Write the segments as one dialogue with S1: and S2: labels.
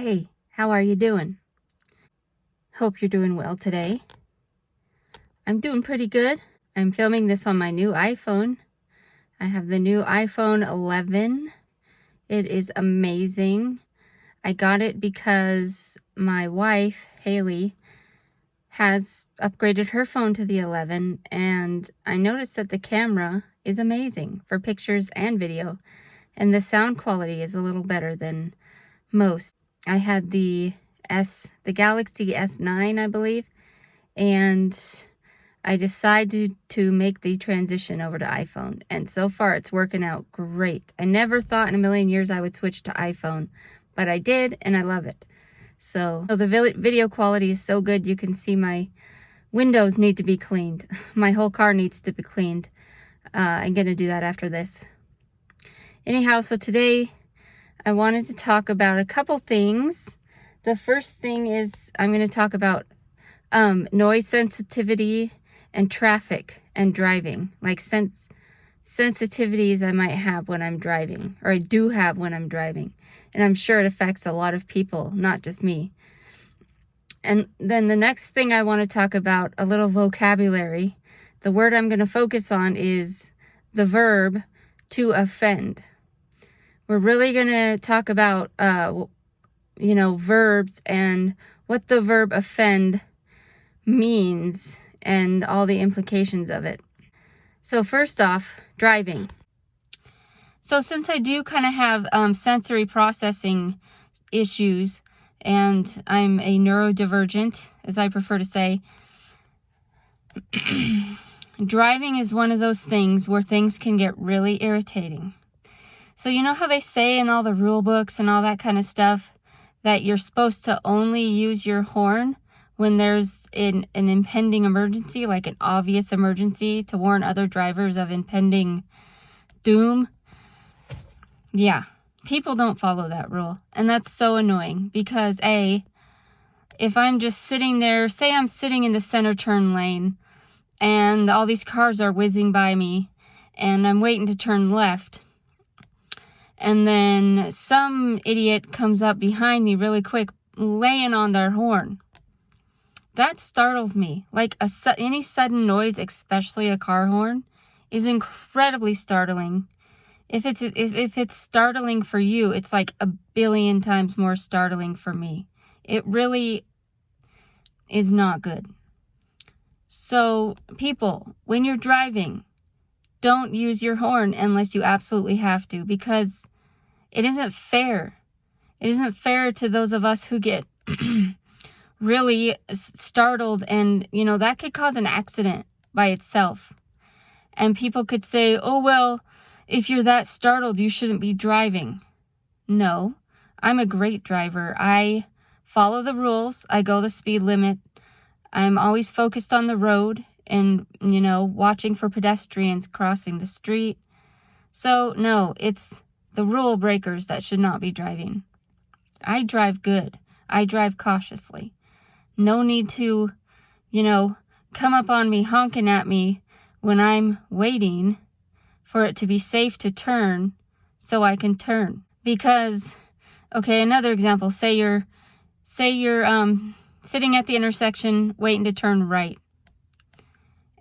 S1: Hey, how are you doing? Hope you're doing well today. I'm doing pretty good. I'm filming this on my new iPhone. I have the new iPhone 11. It is amazing. I got it because my wife, Haley, has upgraded her phone to the 11, and I noticed that the camera is amazing for pictures and video, and the sound quality is a little better than most. I had the Galaxy S9, I believe, and I decided to make the transition over to iPhone, and so far it's working out great. I never thought in a million years I would switch to iPhone, but I did, and I love it. So the video quality is so good. You can see my windows need to be cleaned. My whole car needs to be cleaned. I'm going to do that after this. Anyhow, so today I wanted to talk about a couple things. The first thing is I'm going to talk about noise sensitivity and traffic and driving, like sensitivities I might have when I'm driving, or I do have when I'm driving. And I'm sure it affects a lot of people, not just me. And then the next thing I want to talk about, a little vocabulary. The word I'm going to focus on is the verb to offend. We're really going to talk about, verbs and what the verb offend means and all the implications of it. So first off, driving. So since I do kind of have sensory processing issues, and I'm a neurodivergent, as I prefer to say, driving is one of those things where things can get really irritating. So you know how they say in all the rule books and all that kind of stuff that you're supposed to only use your horn when there's an impending emergency, like an obvious emergency, to warn other drivers of impending doom? Yeah, people don't follow that rule. And that's so annoying because if I'm just sitting there, say I'm sitting in the center turn lane and all these cars are whizzing by me and I'm waiting to turn left, and then some idiot comes up behind me really quick, laying on their horn. That startles me. Like any sudden noise, especially a car horn, is incredibly startling. If it's startling for you, it's like a billion times more startling for me. It really is not good. So people, when you're driving, don't use your horn unless you absolutely have to, because it isn't fair. It isn't fair to those of us who get really startled, and that could cause an accident by itself. And people could say, oh, well, if you're that startled, you shouldn't be driving. No, I'm a great driver. I follow the rules. I go the speed limit. I'm always focused on the road and, watching for pedestrians crossing the street. So no, it's the rule breakers that should not be driving. I drive good. I drive cautiously. No need to, come up on me honking at me when I'm waiting for it to be safe to turn so I can turn. Because, okay, another example, say you're sitting at the intersection waiting to turn right,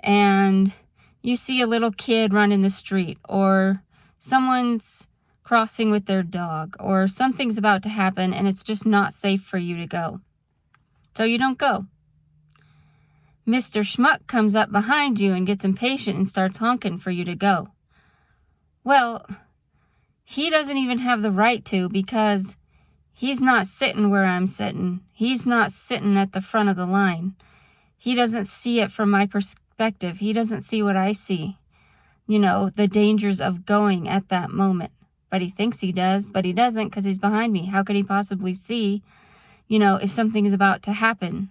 S1: and you see a little kid run in the street, or someone's crossing with their dog, or something's about to happen and it's just not safe for you to go. So you don't go. Mr. Schmuck comes up behind you and gets impatient and starts honking for you to go. Well, he doesn't even have the right to, because he's not sitting where I'm sitting. He's not sitting at the front of the line. He doesn't see it from my perspective. He doesn't see what I see. The dangers of going at that moment. But he thinks he does, but he doesn't, because he's behind me. How could he possibly see, if something is about to happen?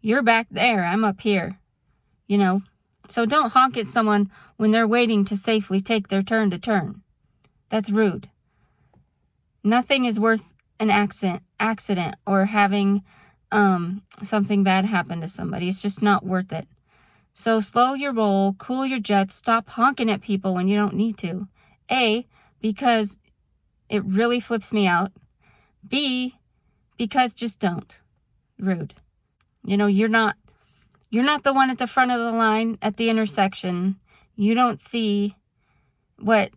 S1: You're back there. I'm up here, So don't honk at someone when they're waiting to safely take their turn to turn. That's rude. Nothing is worth an accident or having something bad happen to somebody. It's just not worth it. So slow your roll, cool your jets, stop honking at people when you don't need to. A, because it really flips me out. B, because just don't. Rude. You know, you're not the one at the front of the line at the intersection. You don't see what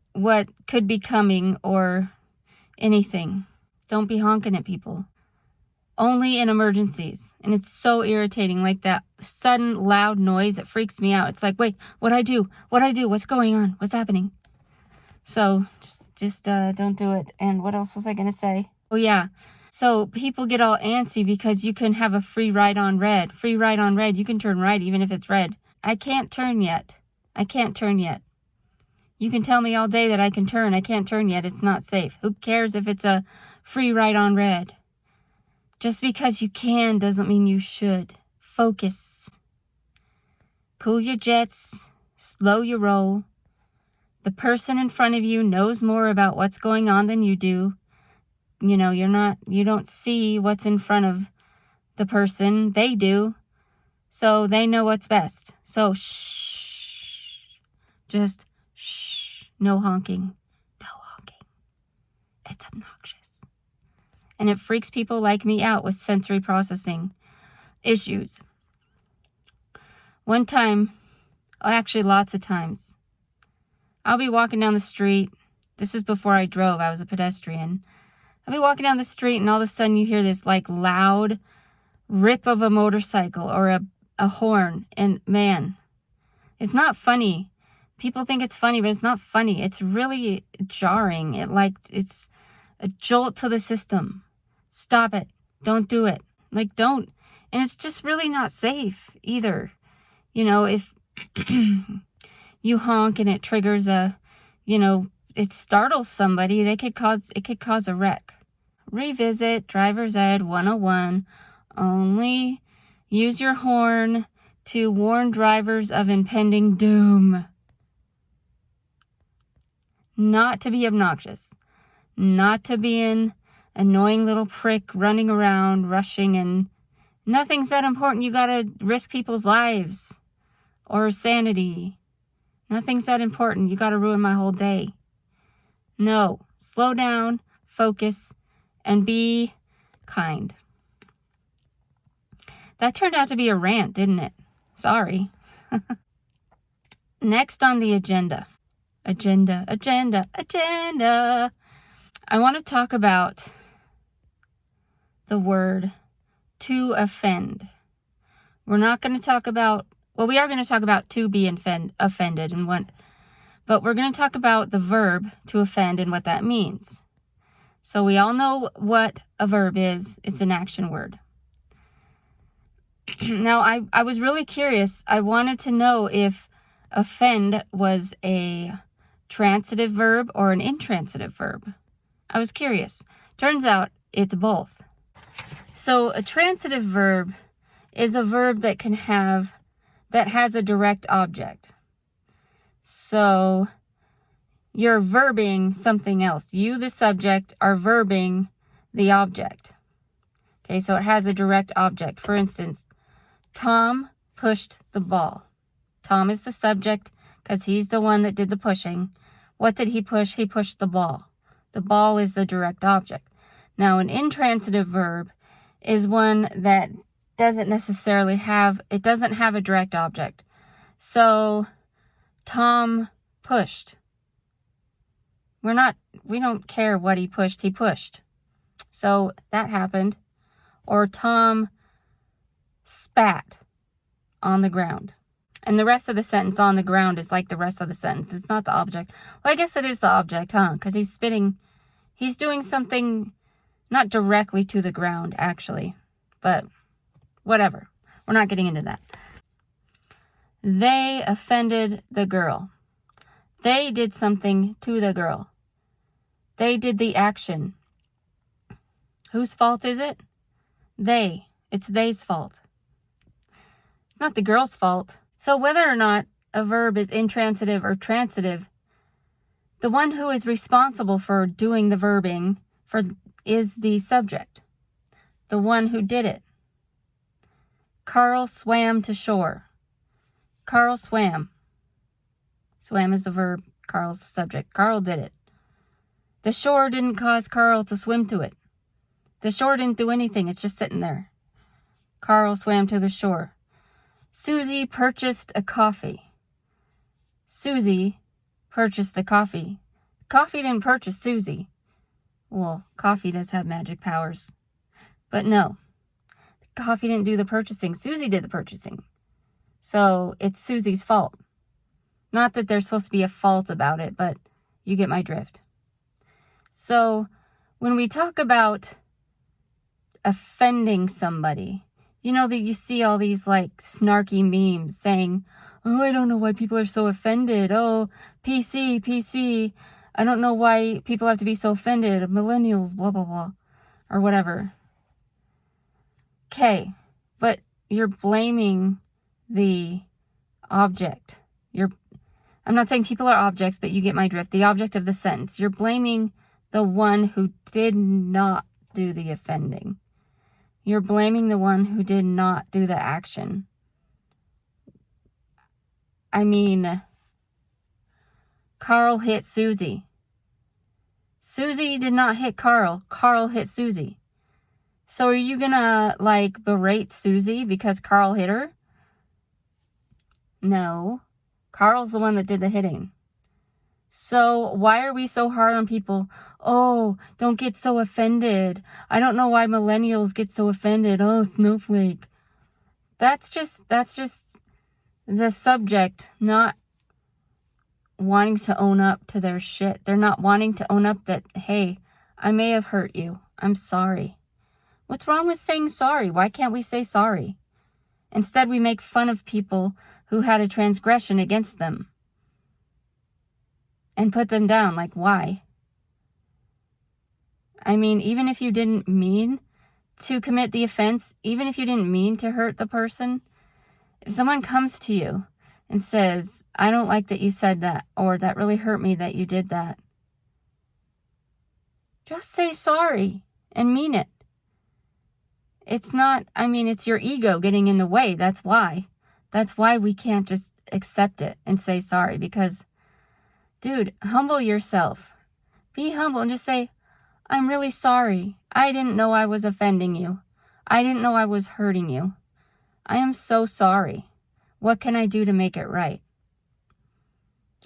S1: could be coming or anything. Don't be honking at people. Only in emergencies. And it's so irritating, like that sudden loud noise. It freaks me out. It's like, wait, what'd I do? What's going on? What's happening? So just don't do it. And what else was I going to say? Oh yeah. So people get all antsy because you can have a free ride on red. Free ride on red. You can turn right even if it's red. I can't turn yet. You can tell me all day that I can turn. I can't turn yet. It's not safe. Who cares if it's a free ride on red? Just because you can doesn't mean you should. Focus. Cool your jets. Slow your roll. The person in front of you knows more about what's going on than you do. You know, you don't see what's in front of the person. They do. So they know what's best. So shh. Just shh. No honking. No honking. It's obnoxious. And it freaks people like me out with sensory processing issues. One time, actually lots of times, I'll be walking down the street. This is before I drove. I was a pedestrian. I'll be walking down the street and all of a sudden you hear this like loud rip of a motorcycle or a horn. And man, it's not funny. People think it's funny, but it's not funny. It's really jarring. It's a jolt to the system. Stop it. Don't do it. Like, don't. And it's just really not safe either. You know, if you honk and it triggers it startles somebody, it could cause a wreck. Revisit Driver's Ed 101. Only use your horn to warn drivers of impending doom. Not to be obnoxious. Not to be an annoying little prick running around, rushing, and nothing's that important. You gotta risk people's lives or sanity. Nothing's that important. You gotta ruin my whole day. No. Slow down, focus, and be kind. That turned out to be a rant, didn't it? Sorry. Next on the agenda. Agenda. I want to talk about the word to offend. We're not going to talk about, well, we are going to talk about to be offended and what, but we're going to talk about the verb to offend and what that means. So we all know what a verb is. It's an action word. Now, I was really curious. I wanted to know if offend was a transitive verb or an intransitive verb. I was curious. Turns out it's both. So a transitive verb is a verb that has a direct object. So you're verbing something else. You, the subject, are verbing the object. Okay, so it has a direct object. For instance, Tom pushed the ball. Tom is the subject because he's the one that did the pushing. What did he push? He pushed the ball. The ball is the direct object. Now, an intransitive verb is one that doesn't have a direct object. So, Tom pushed. We don't care what he pushed. So, that happened. Or Tom spat on the ground. And the rest of the sentence, on the ground, is like the rest of the sentence. It's not the object. Well, I guess it is the object, huh? Because he's doing something not directly to the ground, actually. But whatever. We're not getting into that. They offended the girl. They did something to the girl. They did the action. Whose fault is it? They. It's they's fault. Not the girl's fault. So whether or not a verb is intransitive or transitive, the one who is responsible for doing the verbing is the subject, the one who did it. Carl swam to shore. Carl swam. Swam is the verb. Carl's the subject. Carl did it. The shore didn't cause Carl to swim to it. The shore didn't do anything. It's just sitting there. Carl swam to the shore. Susie purchased a coffee. Susie purchased the coffee. Coffee didn't purchase Susie. Well, coffee does have magic powers. But no, coffee didn't do the purchasing. Susie did the purchasing. So it's Susie's fault. Not that there's supposed to be a fault about it, but you get my drift. So when we talk about offending somebody, you know that you see all these like snarky memes saying, oh, I don't know why people are so offended. Oh, PC. I don't know why people have to be so offended. Millennials, blah, blah, blah. Or whatever. Okay, but you're blaming the object. I'm not saying people are objects, but you get my drift. The object of the sentence. You're blaming the one who did not do the offending. You're blaming the one who did not do the action. I mean, Carl hit Susie. Susie did not hit Carl. Carl hit Susie. So are you gonna, like, berate Susie because Carl hit her? No. Carl's the one that did the hitting. So why are we so hard on people? Oh, don't get so offended. I don't know why millennials get so offended. Oh, snowflake. That's just the subject not wanting to own up to their shit. They're not wanting to own up that, hey, I may have hurt you. I'm sorry. What's wrong with saying sorry? Why can't we say sorry? Instead, we make fun of people who had a transgression against them and put them down. Like, why? I mean, even if you didn't mean to commit the offense, even if you didn't mean to hurt the person, if someone comes to you and says, I don't like that you said that, or that really hurt me that you did that, just say sorry and mean it. It's not, I mean, it's your ego getting in the way. That's why. That's why we can't just accept it and say sorry. Because, dude, humble yourself. Be humble and just say, I'm really sorry. I didn't know I was offending you. I didn't know I was hurting you. I am so sorry. What can I do to make it right?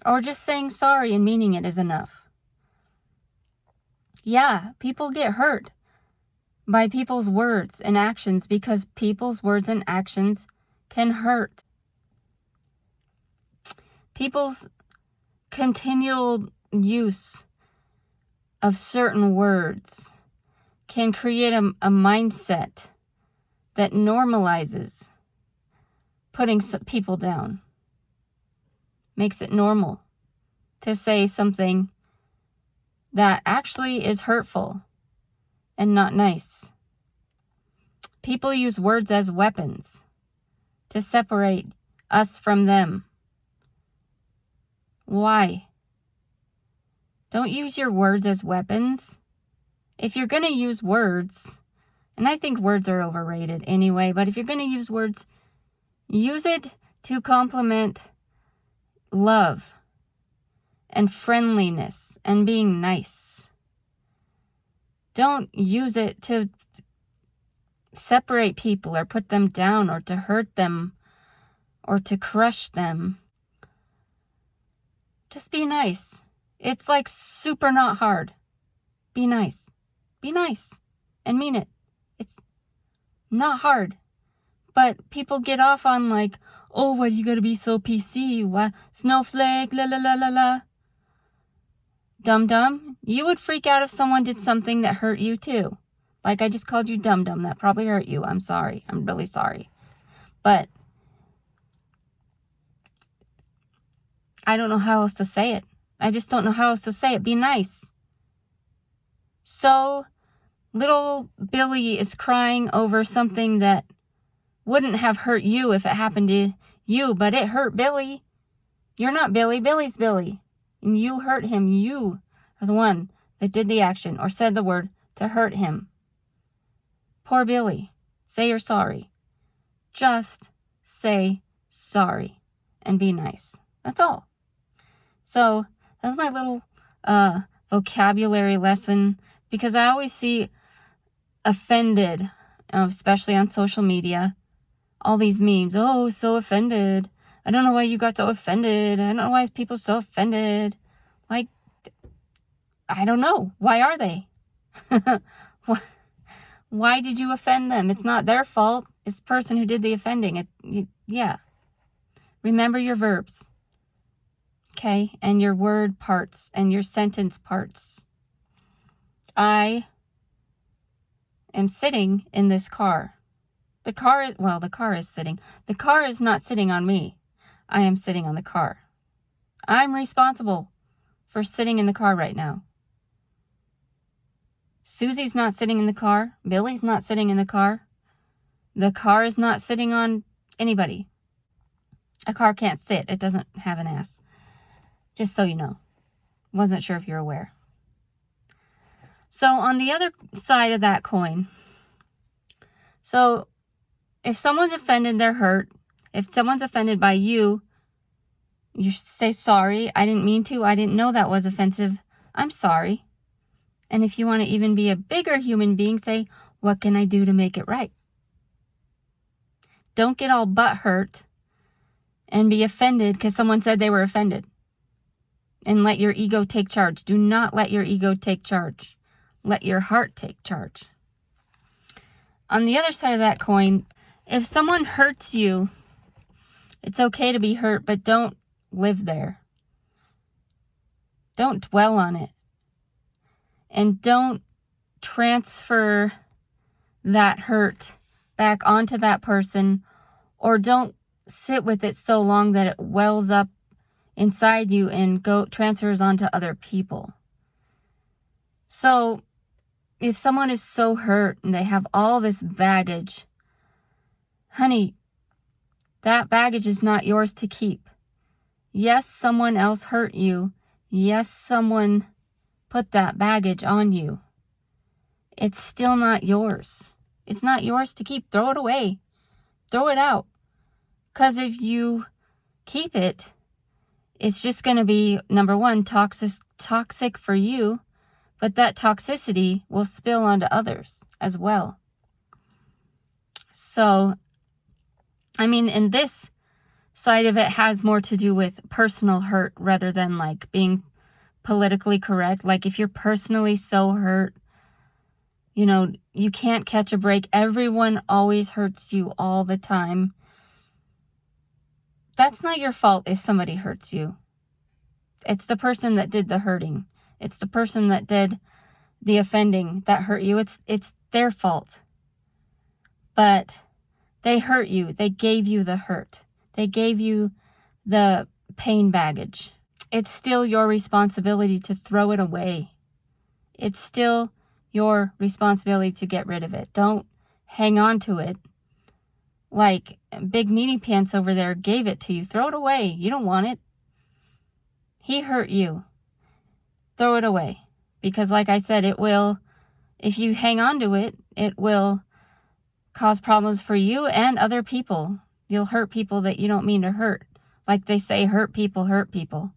S1: Or just saying sorry and meaning it is enough. Yeah, people get hurt by people's words and actions because people's words and actions can hurt. People's continual use of certain words can create a mindset that normalizes putting people down. Makes it normal to say something that actually is hurtful and not nice. People use words as weapons to separate us from them. Why? Don't use your words as weapons. If you're going to use words, and I think words are overrated anyway, but if you're going to use words, use it to complement love and friendliness and being nice. Don't use it to separate people or put them down or to hurt them or to crush them. Just be nice. It's like super not hard. Be nice. Be nice and mean it. It's not hard. But people get off on like, oh, why do you gotta be so PC? What? Snowflake, la la la la la. Dum-dum, you would freak out if someone did something that hurt you too. Like I just called you dum-dum. That probably hurt you. I'm sorry. I'm really sorry. But I don't know how else to say it. I just don't know how else to say it. Be nice. So, little Billy is crying over something that wouldn't have hurt you if it happened to you, but it hurt Billy. You're not Billy. Billy's Billy. And you hurt him. You are the one that did the action or said the word to hurt him. Poor Billy. Say you're sorry. Just say sorry and be nice. That's all. So that was my little vocabulary lesson, because I always see offended, especially on social media. All these memes. Oh, so offended. I don't know why you got so offended. I don't know why people so offended. Like, I don't know. Why are they? Why did you offend them? It's not their fault. It's the person who did the offending. Yeah. Remember your verbs. Okay? And your word parts and your sentence parts. I am sitting in this car. The car is sitting. The car is not sitting on me. I am sitting on the car. I'm responsible for sitting in the car right now. Susie's not sitting in the car. Billy's not sitting in the car. The car is not sitting on anybody. A car can't sit. It doesn't have an ass. Just so you know. Wasn't sure if you're aware. So on the other side of that coin, so if someone's offended, they're hurt. If someone's offended by you, you should say sorry. I didn't mean to. I didn't know that was offensive. I'm sorry. And if you want to even be a bigger human being, say, what can I do to make it right? Don't get all butthurt and be offended because someone said they were offended. And let your ego take charge. Do not let your ego take charge. Let your heart take charge. On the other side of that coin, if someone hurts you, it's okay to be hurt, but don't live there. Don't dwell on it. And don't transfer that hurt back onto that person, or don't sit with it so long that it wells up inside you and transfers onto other people. So if someone is so hurt and they have all this baggage, honey, that baggage is not yours to keep. Yes, someone else hurt you. Yes, someone put that baggage on you. It's still not yours. It's not yours to keep. Throw it away. Throw it out. Because if you keep it, it's just going to be, number one, toxic for you, but that toxicity will spill onto others as well. So, I mean, and this side of it has more to do with personal hurt rather than like being politically correct. Like if you're personally so hurt, you know, you can't catch a break. Everyone always hurts you all the time. That's not your fault if somebody hurts you. It's the person that did the hurting. It's the person that did the offending that hurt you. It's their fault. But they hurt you. They gave you the hurt. They gave you the pain baggage. It's still your responsibility to throw it away. It's still your responsibility to get rid of it. Don't hang on to it. Like Big Meaty Pants over there gave it to you. Throw it away. You don't want it. He hurt you. Throw it away. Because like I said, it will, if you hang on to it, it will cause problems for you and other people. You'll hurt people that you don't mean to hurt. Like they say, hurt people hurt people.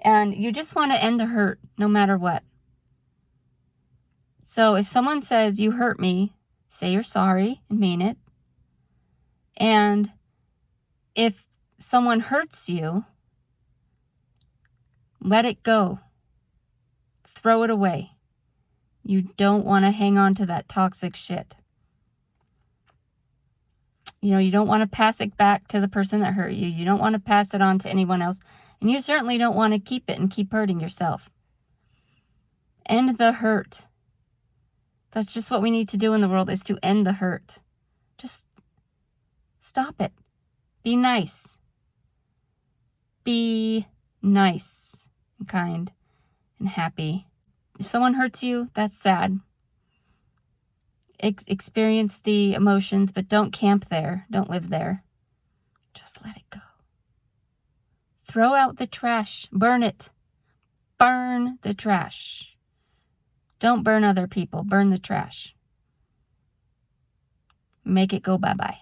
S1: And you just want to end the hurt no matter what. So if someone says, you hurt me, say you're sorry and mean it. And if someone hurts you, let it go. Throw it away. You don't want to hang on to that toxic shit. You know, you don't want to pass it back to the person that hurt you. You don't want to pass it on to anyone else. And you certainly don't want to keep it and keep hurting yourself. End the hurt. That's just what we need to do in the world, is to end the hurt. Just stop it. Be nice. Be nice and kind and happy. If someone hurts you, that's sad. Experience the emotions, but don't camp there. Don't live there. Just let it go. Throw out the trash. Burn it. Burn the trash. Don't burn other people. Burn the trash. Make it go bye-bye.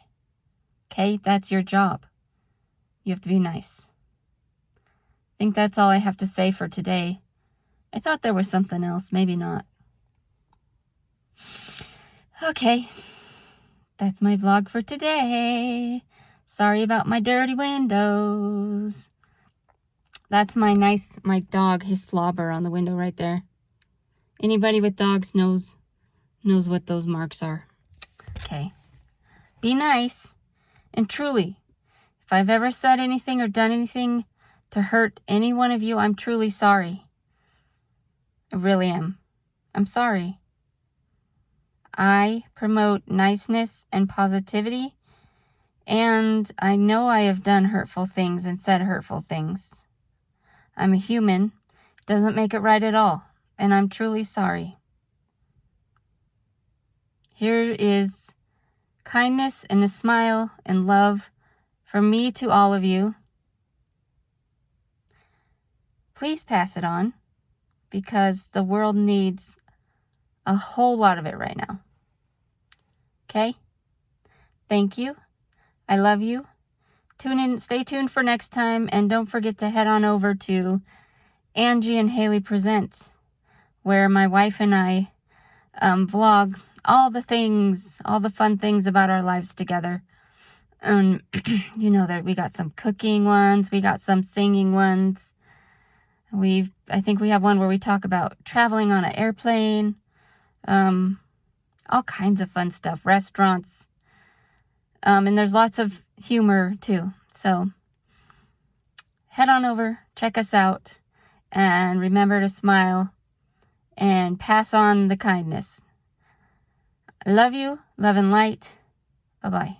S1: Okay? That's your job. You have to be nice. I think that's all I have to say for today. I thought there was something else. Maybe not. Okay, that's my vlog for today. Sorry about my dirty windows. That's my dog, his slobber on the window right there. Anybody with dogs knows what those marks are. Okay. Be nice. And truly, if I've ever said anything or done anything to hurt any one of you, I'm truly sorry. I really am. I'm sorry. I promote niceness and positivity, and I know I have done hurtful things and said hurtful things. I'm a human. Doesn't make it right at all, and I'm truly sorry. Here is kindness and a smile and love from me to all of you. Please pass it on, because the world needs a whole lot of it right now. Okay? Thank you. I love you. Tune in, stay tuned for next time, and don't forget to head on over to Angie and Haley Presents, where my wife and I vlog all the things, all the fun things about our lives together. You know that we got some cooking ones, we got some singing ones. I think we have one where we talk about traveling on an airplane, all kinds of fun stuff, restaurants, and there's lots of humor too. So head on over, check us out, and remember to smile and pass on the kindness. I love you, love and light. Bye-bye.